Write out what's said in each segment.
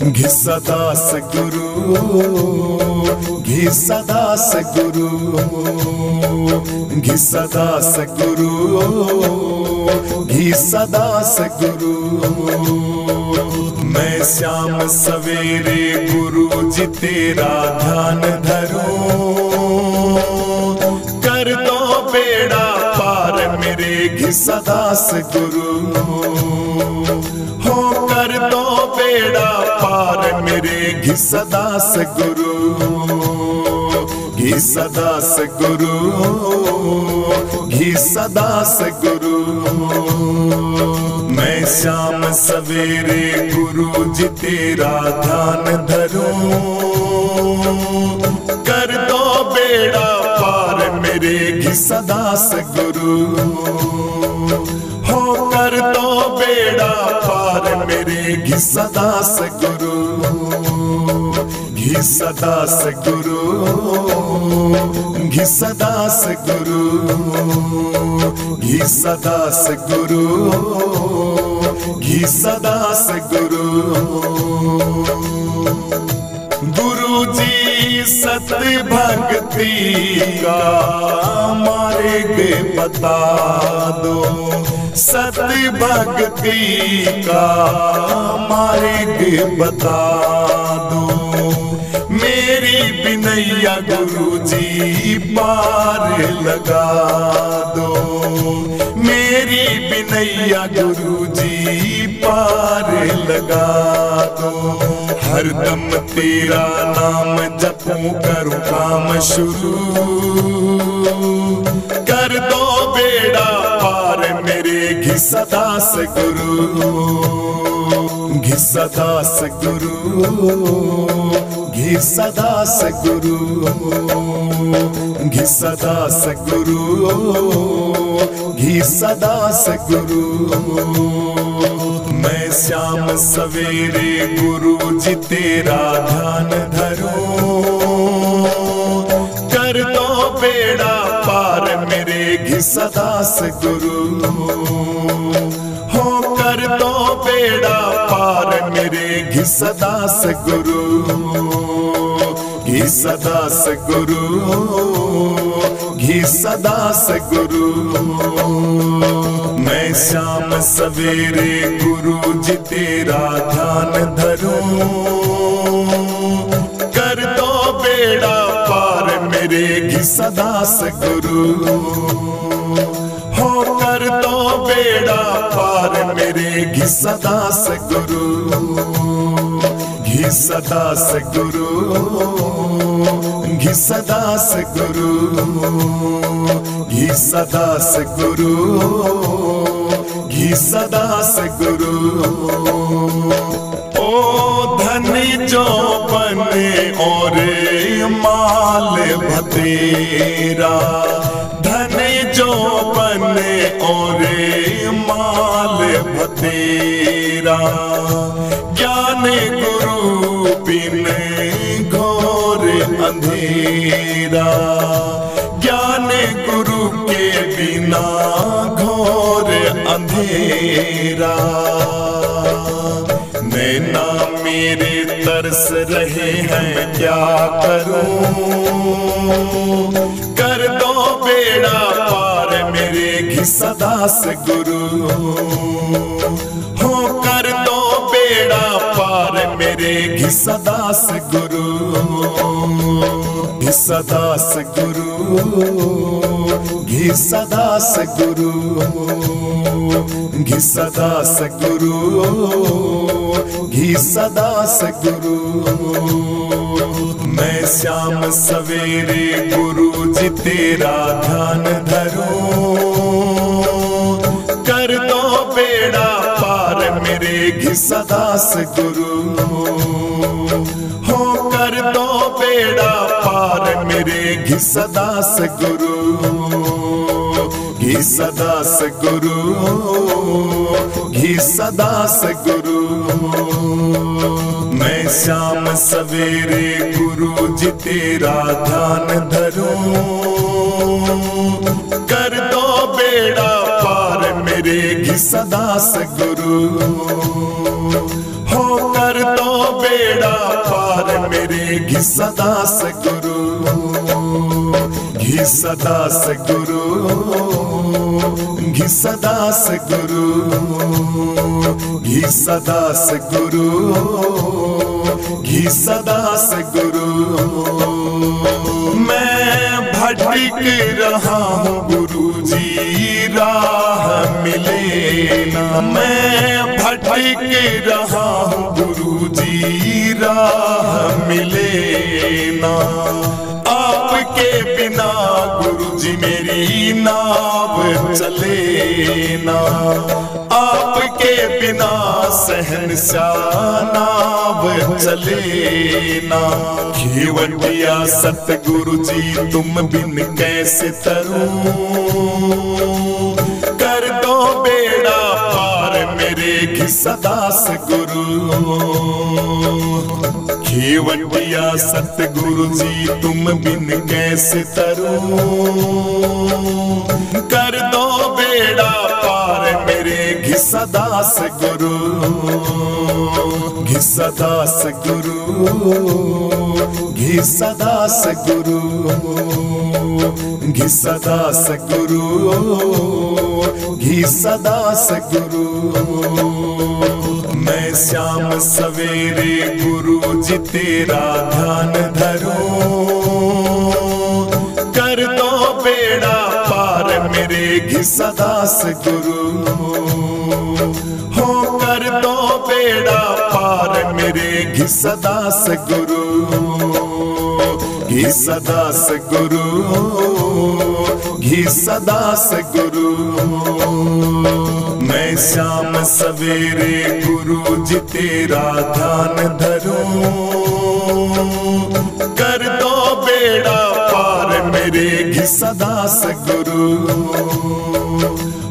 घि सदा सद्गुरु, घि सदा सद्गुरु, घि सदा सद्गुरु, घि सदा सद्गुरु। मैं श्याम सवेरे गुरु जी तेरा ध्यान धरूं, कर दो बेड़ा पार मेरे घि सदा सद्गुरु, हो कर दो बेड़ा पार मेरे घि सदा सद्गुरु, घि सदा सद्गुरु, घि सदा सद्गुरु। मैं श्याम सवेरे गुरु जी तेरा ध्यान धरूं, कर दो बेड़ा पार मेरे घि सदा सद्गुरु, हो कर दो बेड़ा पार मेरे घि सदा सद्गुरु, घि सदा सद्गुरु, घि सदा सद्गुरु, घि सदा सद्गुरु, घि सदा सद्गुरु। गुरु जी सत्य भक्ति का मार्ग बता दो, सत्य भक्ति का मार्ग बता दो, मेरी बिनैया गुरु जी पार लगा दो, मेरी बिनैया गुरु जी पार लगा दो। हरदम तेरा नाम जपूं करूं काम शुरू, कर दो बेड़ा पार मेरे घि सदा सद्गुरु, घि सदा सद्गुरु, घि सदा सद्गुरु, घि सदा सद्गुरु, घि सदा सद्गुरु। मैं श्याम सवेरे गुरु जी तेरा ध्यान धरूं, कर दो बेड़ा पार मेरे घि सदा सद्गुरु, हो कर दो बेड़ा पार मेरे घि सदा सद्गुरु, घि सदा सद्गुरु, घि सदा सद्गुरु। मैं श्याम सवेरे गुरु जी तेरा ध्यान धरूं, कर दो बेड़ा पार मेरे घि सदा सद्गुरु, हो कर दो बेड़ा पार मेरे घि सदा सद्गुरु, घि सदा सद्गुरु, घि सदा सद्गुरु, घि सदा सद्गुरु, घि सदा सद्गुरु। ओ धनी जो बने और माल भतेरा, धनी जो बने और माल भतेरा, ज्ञान गुरु बिन घोर अंधेरा, ज्ञान गुरु के बिना घोर अंधेरा। नैना मेरे तरस रहे हैं क्या करूं, कर दो बेड़ा पार मेरे घि सदा सद्गुरु, हो कर दो बेड़ा पार मेरे घि सदा सद्गुरु, घि सदा सद्गुरु, घि सदा सद्गुरु, घि सदा सद्गुरु, घि सदा सद्गुरु। मैं श्याम सवेरे गुरु जी तेरा ध्यान धरूं, कर दो बेड़ा पार मेरे घि सदा सद्गुरु, हो कर दो बेड़ा पार मेरे घि सदा सद्गुरु, घि सदा सद्गुरु, घि सदा सद्गुरु। मैं श्याम सवेरे गुरु जी तेरा ध्यान धरूं, कर दो बेड़ा पार मेरे घि सदा सद्गुरु, हो कर दो बेड़ा बेड़ा पार मेरे घी सदा सतगुरु, घी सदा सतगुरु, घी सदा सतगुरु, घी सदा सतगुरु, घी सदा सतगुरु। मैं भटक रहा हूँ गुरुजी राह मिले ना, मैं भटक रहा हूँ गुरुजी राह मिले ना। आपके बिना गुरुजी मेरी नाव चले ना, आपके बिना सहनशाह नाव चले ना। खेवटिया सतगुरुजी तुम बिन कैसे तरूं, कर दो बेड़ा पार मेरे घी सदा सतगुरु। खेवटिया सतगुरुजी तुम बिन कैसे तरूं, कर दो बेड़ा पार मेरे घी सदा सतगुरु, घी सदा सतगुरु, घी सदा सतगुरु, घी सदा सतगुरु, घी सदा सतगुरु। मैं श्याम सवेरे गुरुजी तेरा ध्यान धरूं, कर दो बेड़ा पार मेरे घी सदा सतगुरु। हो कर दो बेड़ा पार मेरे घी सदा सतगुरु, घी सदा सतगुरु, घी सदा सतगुरु। मैं श्याम सवेरे गुरुजी तेरा ध्यान धरूं, कर दो बेड़ा पार मेरे घी सदा सतगुरु।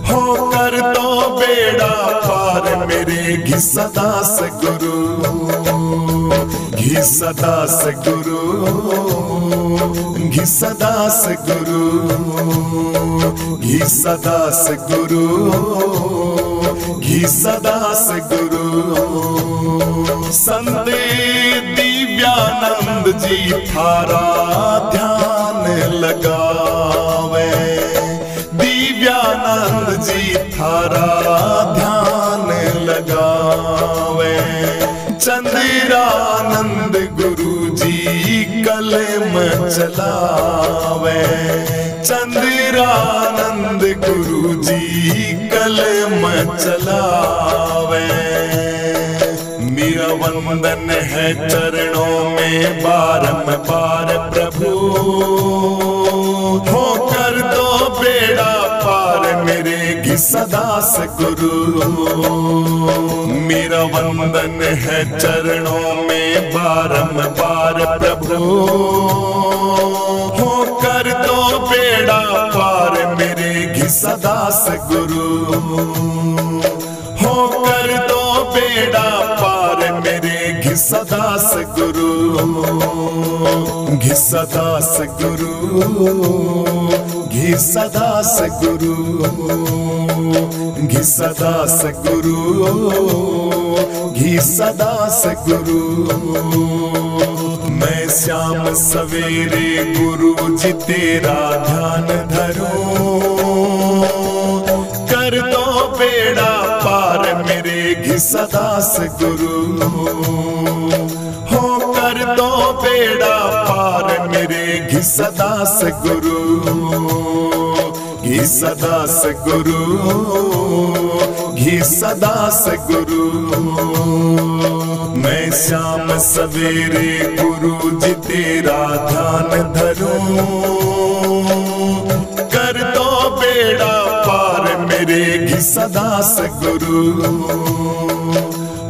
हो कर दो बेड़ा पार मेरे घी सदा सतगुरु, घी सदा सतगुरु, घी सदा सतगुरु, घी सदा सतगुरु, घी सदा सतगुरु। संत दिव्यानंद जी थारा ध्यान लगावे, दिव्यानंद जी थारा ध्यान लगावे। चंद्रानंद गुरुजी कलम चलावे, चंद्रानंद गुरुजी कलम चलावे। मेरा वंदन है चरणों में बारंबार प्रभु, हो कर दो बेड़ा पार मेरे घी सदा सतगुरु। मेरा वंदन है चरणों में बारंबार प्रभु, हो कर दो बेड़ा पार मेरे घी सदा सतगुरु। हो कर दो बेड़ा पार मेरे घी सदा सतगुरु, घी सदा सतगुरु, घी सदा सतगुरु, घी सदा सतगुरु, घी सदा सतगुरु। मैं श्याम सवेरे गुरुजी तेरा ध्यान धरूं, कर दो बेड़ा पार मेरे घी सदा सतगुरु। हो कर दो बेड़ा पार मेरे घी सदा सतगुरु, घी सदा सतगुरु, घी सदा सतगुरु। मैं श्याम सवेरे गुरुजी तेरा ध्यान धरूं, कर दो बेड़ा पार मेरे घी सदा सतगुरु।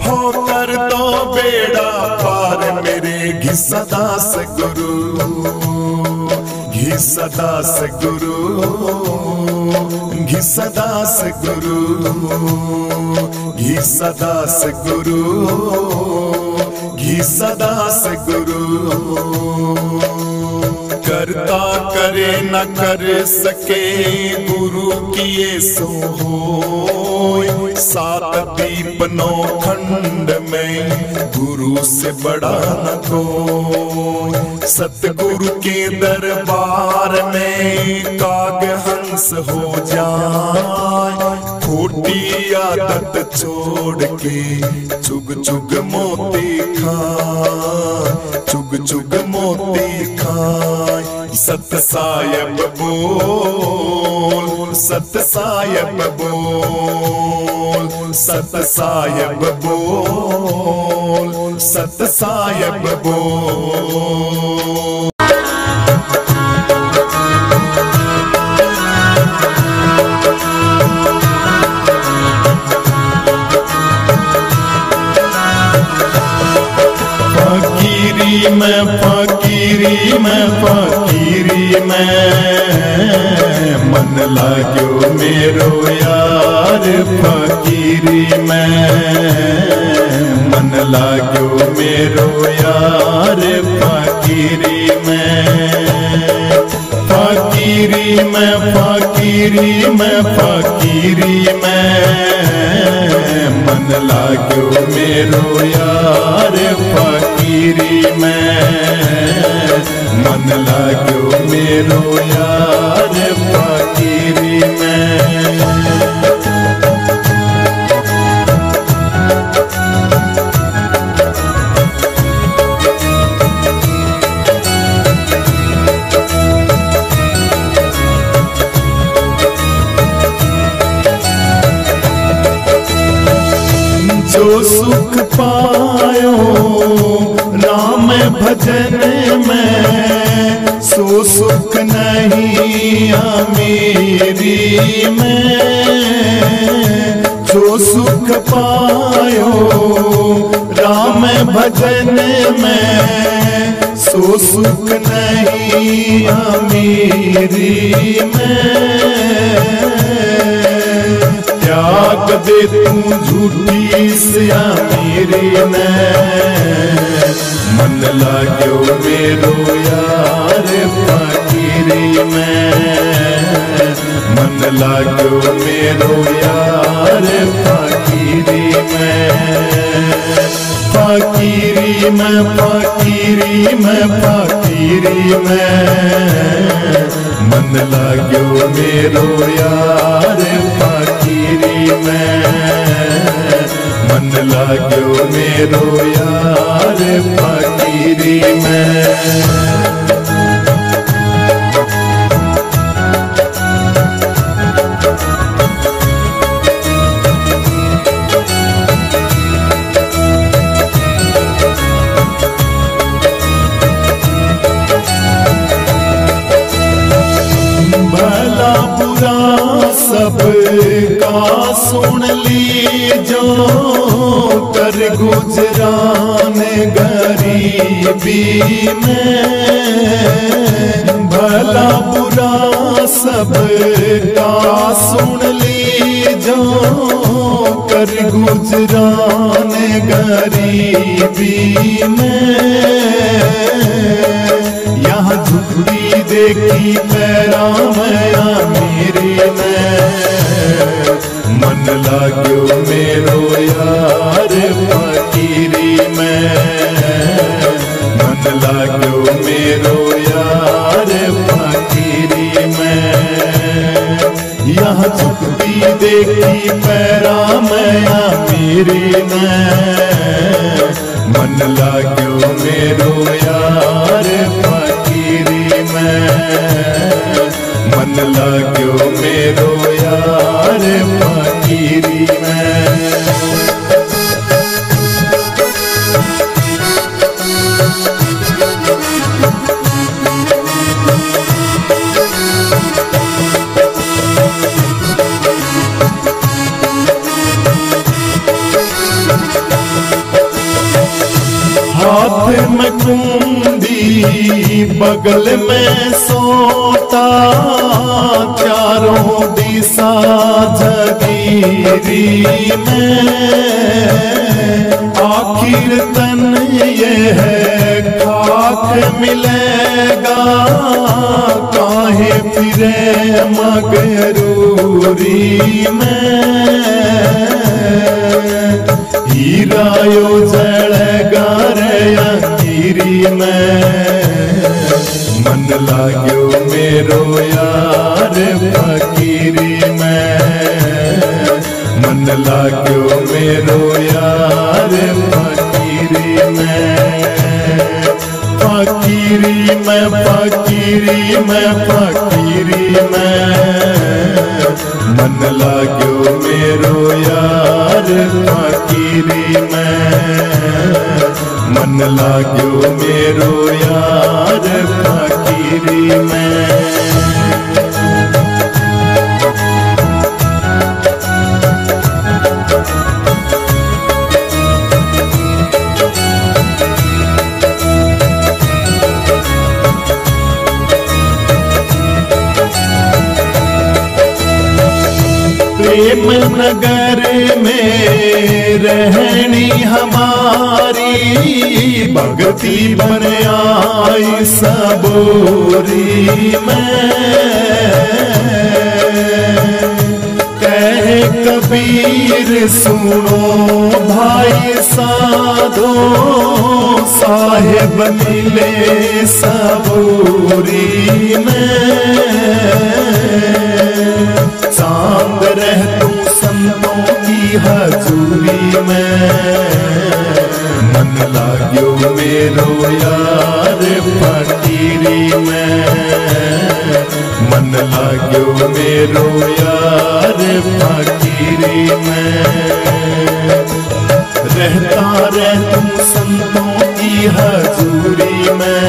हो कर दो बेड़ा पार मेरे घी सदा सतगुरु, घी सदा सतगुरु, घी सदा सतगुरु, घी सदा सतगुरु, घी सदा सतगुरु। करता करे न कर सके गुरु किए सो होय। सात दीप नौ खंड में गुरु से बड़ा न कोई। सतगुरु के दरबार में काग हंस हो जाए। खोटी आदत छोड़ के चुग चुग मोती खाए, चुग चुग मोती खाए। सत साहिब बोल, सत साहिब बोल, सत साहिब बोल, सत साहिब बोल। फकीरी में फकीरी में फकीरी में मन लाग्यो मेरो यार। फकीरी में मन लाग्यो मेरो यार। फकीरी में फकीरी में फकीरी में फकीरी में मन लाग्यो मेरो यार। फकीरी में मन लाग्यो मेरो यार। फकीरी में जो सुख पायो राम भजन में, सो सुख नहीं अमीरी में। जो सुख पायो राम भजन में, सो सुख नहीं अमीरी में। त्याग दे तू झूठी सिया मेरे में। मन लाग्यो मेरो यार। फकीरी में मन लाग्यो मेरो यार। फकीरी में फकीरी में फकीरी में फकीरी में मन लाग्यो मेरो यार। फकीरी में मन लाग्यो मेरो यार। फकीरी में भला बुरा सब का सुन लीजो। कर गुजरान गरीबी में। भला बुरा सब का सुन लीजो। कर गुजरान गरीबी में। यहाँ झुकती देखी पैरा मया मेरे में। मन लाग्यो मेरो यार। फकीरी में मन लाग्यो मेरो यार। फकीरी में यहाँ झुकती देखी पैरा मया मेरे में। मन लाग्यो मेरो यार। फकीरी में मन लाग्यो मेरो यार। फकीरी में हाथ में कुंडी बगल में सोता, चारों दिशा जगीरी में। आखिर तन ये है खाक मिलेगा, काहे फिरे मगरूरी में। हीरा यो जड़ेगा रे अंगीरी में, मन लाग्यो मेरो यार फकीरी में। मन लाग्यो मेरो यार फकीरी में। फकीरी में फकीरी में फकीरी में, मन लाग्यो मेरो यार फकीरी में। मन लाग्यो मेरो यार फकीरी में। प्रेम नगर में रहनी हमारी, भगती बन आई सबोरी में। कहे कबीर सुनो भाई साधो, साहेब मिले सबोरी में। चांद रह तू संतों की हजूरी में, मन लाग्यो मेरो यार फकीरी में। मन लाग्यो मेरो यार फकीरी में। रहता रह तू संतों की हजूरी में,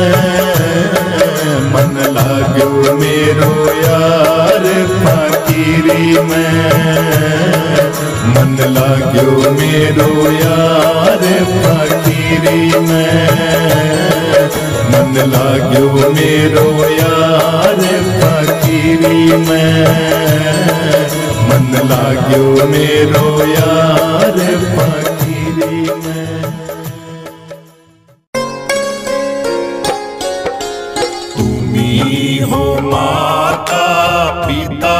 मन लाग्यो मेरो यार फकीरी में। मन लाग्यो मेरो यार फकीरी में। मन लाग्यो मेरो यार फकीरी में। मन लाग्यो मेरो यार फकीरी में। तुमी हो माता पिता,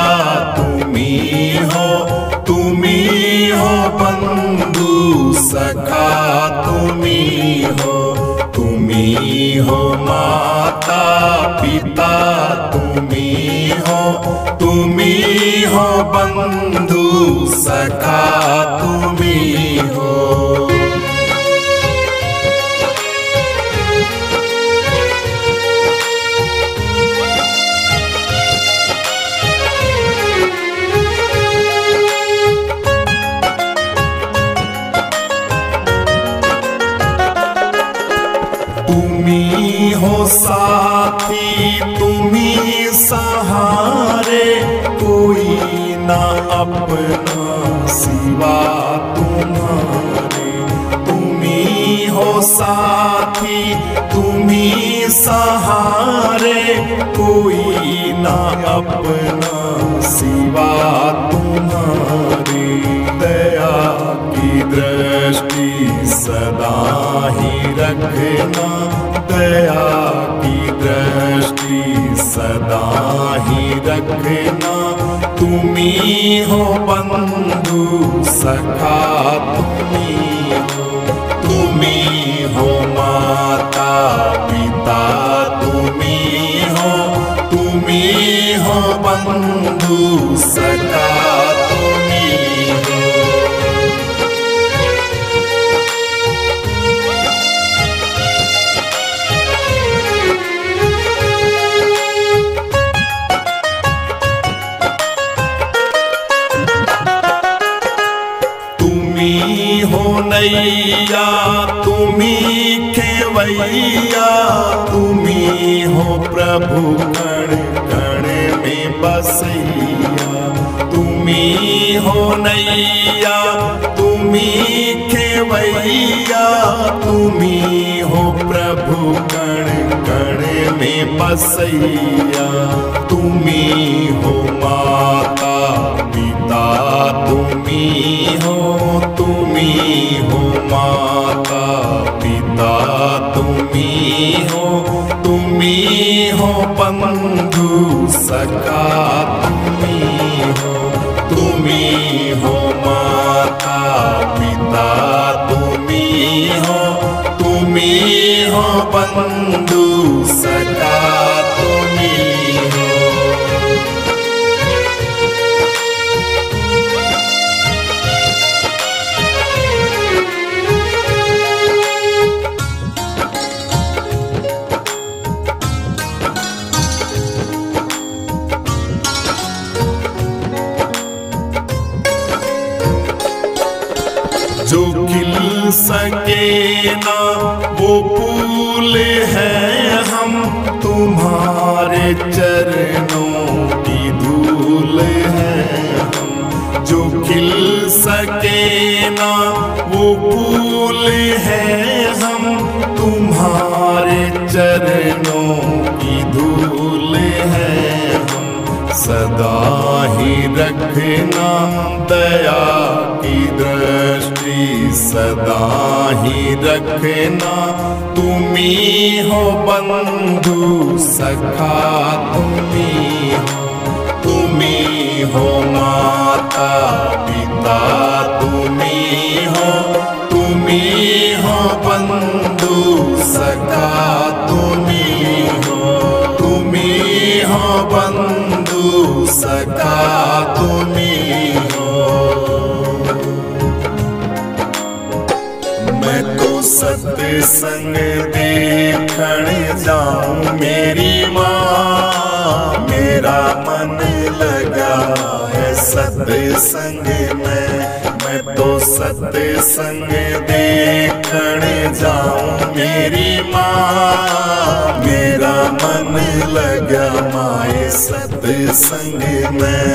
तुमी हो बंधु सखा, तुमी हो माता पिता, तुमी हो बंधु सखा, तुमी हो। तुमी हो साथी, तुमी सहारे, कोई ना अपना सिवा तुम्हारे। तुमी हो साथी, तुमी सहारे, कोई ना अपना सिवा तुम्हारे। दया की दृष्टि सदा ही रखना, दया की दृष्टि सदा ही रखना। तुमी हो बंधु सखा, तुमी हो माता पिता, तुमी हो बंधु सखा, तुमी हो। तुमी हो नैया, तुमी खेवैया, तुमी हो प्रभु कण कण में बसैया। तुमी हो नैया, तुमी खेवैया, तुमी हो कण कण में बसैया। तुम्ही हो माता पिता तुम्ही हो, तुम्ही हो माता पिता तुम्ही हो, तुम्ही हो बंधु सखा तुम्ही हो, तुम्ही हो माता पिता तुम्ही हो, तुम्ही हो बंधु सखा तुम्ही हो। जो खिल सके ना वो फूल है हम, तुम्हारे चरणों की धूल है हम। जो खिल सके ना वो फूल है हम, तुम्हारे चरणों की धूल है हम। सदा ही रखना दया की दृष्टि, सदा ही रखना तुम्ही हो बंधु सखा तुम्ही हो, तुम्ही हो माता पिता तुम्ही हो, तुम्ही हो बंधु सखा तुम्ही हो, तुम्ही हो बंधु सखा तुम्ही हो। मैं तो सत्संग देखण जाऊं मेरी माँ, मेरा मन लगा है सत्संग में। मैं तो सत्संग देखण जाऊं मेरी माँ, मेरा मन लगा माए सत्संग में।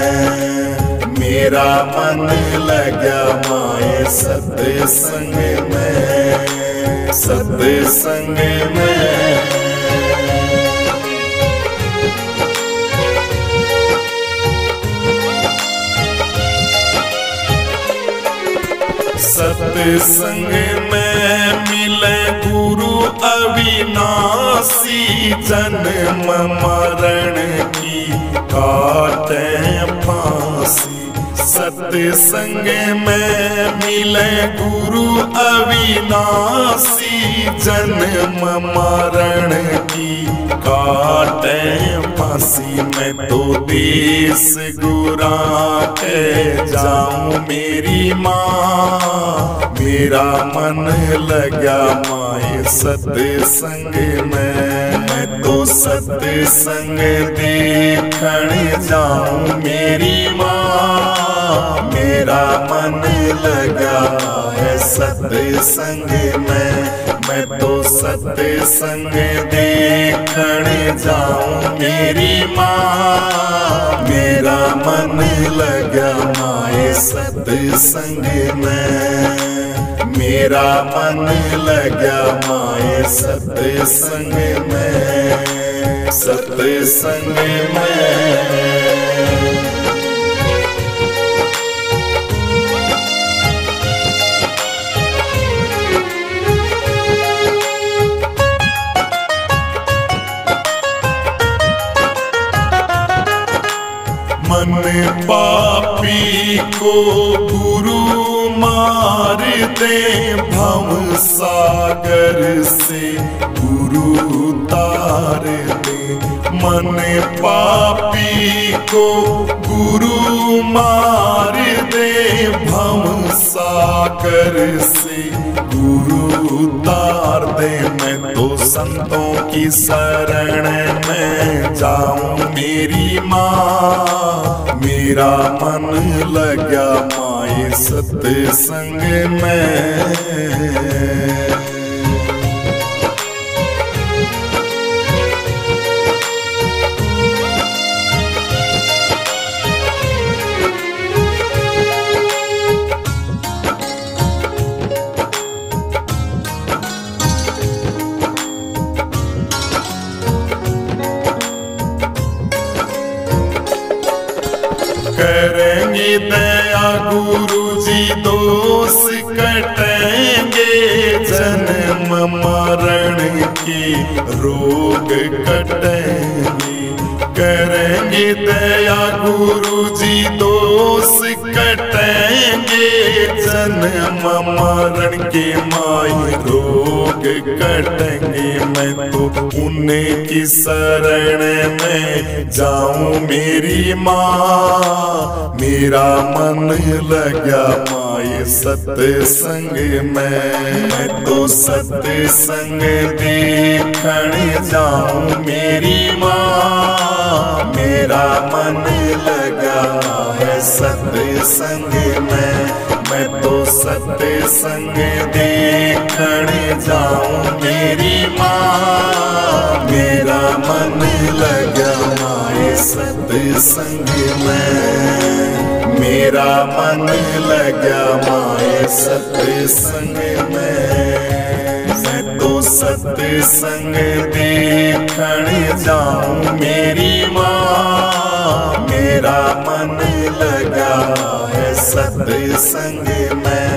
मेरा मन लगा माए सत्संग में, सत्संग में। सत्संग में मिले गुरु अविनाशी, जन्म मरण की काटे फांसी। सत्संग में मिले गुरु अविनाशी, जन्म मरण की काटे फांसी। मैं तो देश गुरा के जाऊं मेरी माँ, मेरा मन लगा माए सत्संग में। मैं तो सत्संग देखण जाऊं मेरी माँ, मेरा मन लगा है सत्संग में। मैं तो सत्संग देखण जाऊं मेरी माँ, मेरा मन लगा माए सत्संग में। मेरा मन लगा माए सत्संग में, सत्संग में। मन पापी को गुरु मार दे, भव सागर से गुरु तार दे। मन पापी को गुरु मार दे, भव सागर से गुरु तार दे। मैं तो संतों की शरण में जाऊं मेरी माँ, मेरा मन लगा माए सत्संग में। दया गुरु जी दोष कटेंगे, जन्म मरण की रोग कटेंगे। करेंगे दया गुरु जी दोष कटेंगे, जन्म मरण के माई रोग कटेंगे। मैं तो उन्हीं की शरण में जाऊं मेरी माँ, मेरा मन लगा माए सत्संग में। मैं तो सत्संग देखने जाऊं मेरी माँ, मेरा मन लगा है सत्संग में। मैं तो सत्संग देखने जाऊं मेरी माँ, मेरा मन लगा माए सत्संग में। मेरा मन लगा माए सत्संग में। मैं तो सत्संग देखने जाऊं मेरी माँ, मेरा मन लगा है सत्संग में।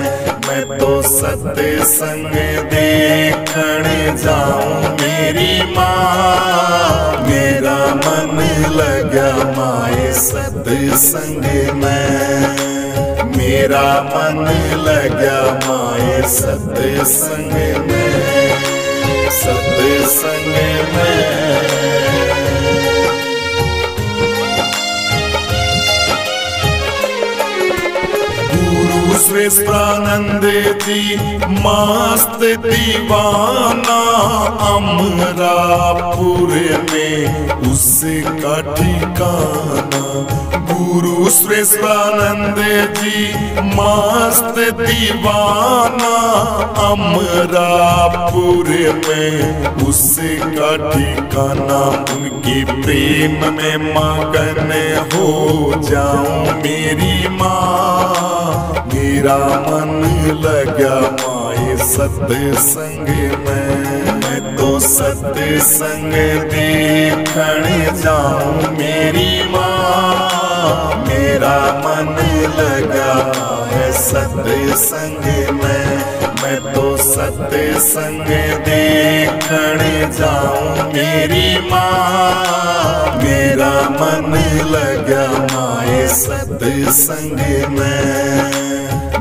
मैं तो सत्संग देखने जाऊं मेरी माँ, मेरा मन लगा माए सत्संग में। मेरा मन लगा माए सत्संग में, सत्संग में। श्रेष्ठानंद जी मस्त दीवाना, अमरापुर में उसका ठिकाना। गुरु श्रेष्ठानंद जी मस्त दीवाना, अमरापुर में उसका ठिकाना। उनके प्रेम में मगन हो जाऊं मेरी माँ, मेरा मन लगा माए सत्संग में। मैं तो सत्संग देखने जाऊं मेरी माँ, मेरा मन लगा है सत्संग में। मैं तो सत्संग देखने जाऊं मेरी माँ, मेरा मन लगा माए सत्संग में।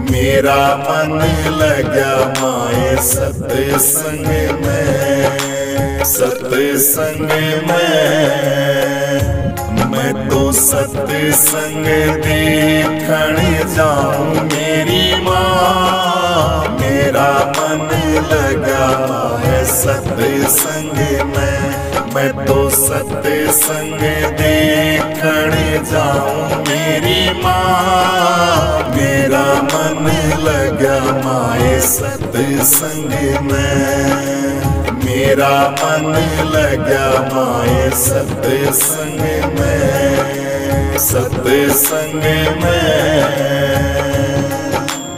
मेरा मन लगा माए सत्संग में, सत्संग में। मैं तो सत्संग देखने जाऊं मेरी माँ, मेरा मन लगा है सत्संग में। मैं तो सत्संग देखने जाऊं मेरी माँ, मेरा मन लगा माए सत्संग में। मेरा मन लगा माए सत्संग में, सत्संग में।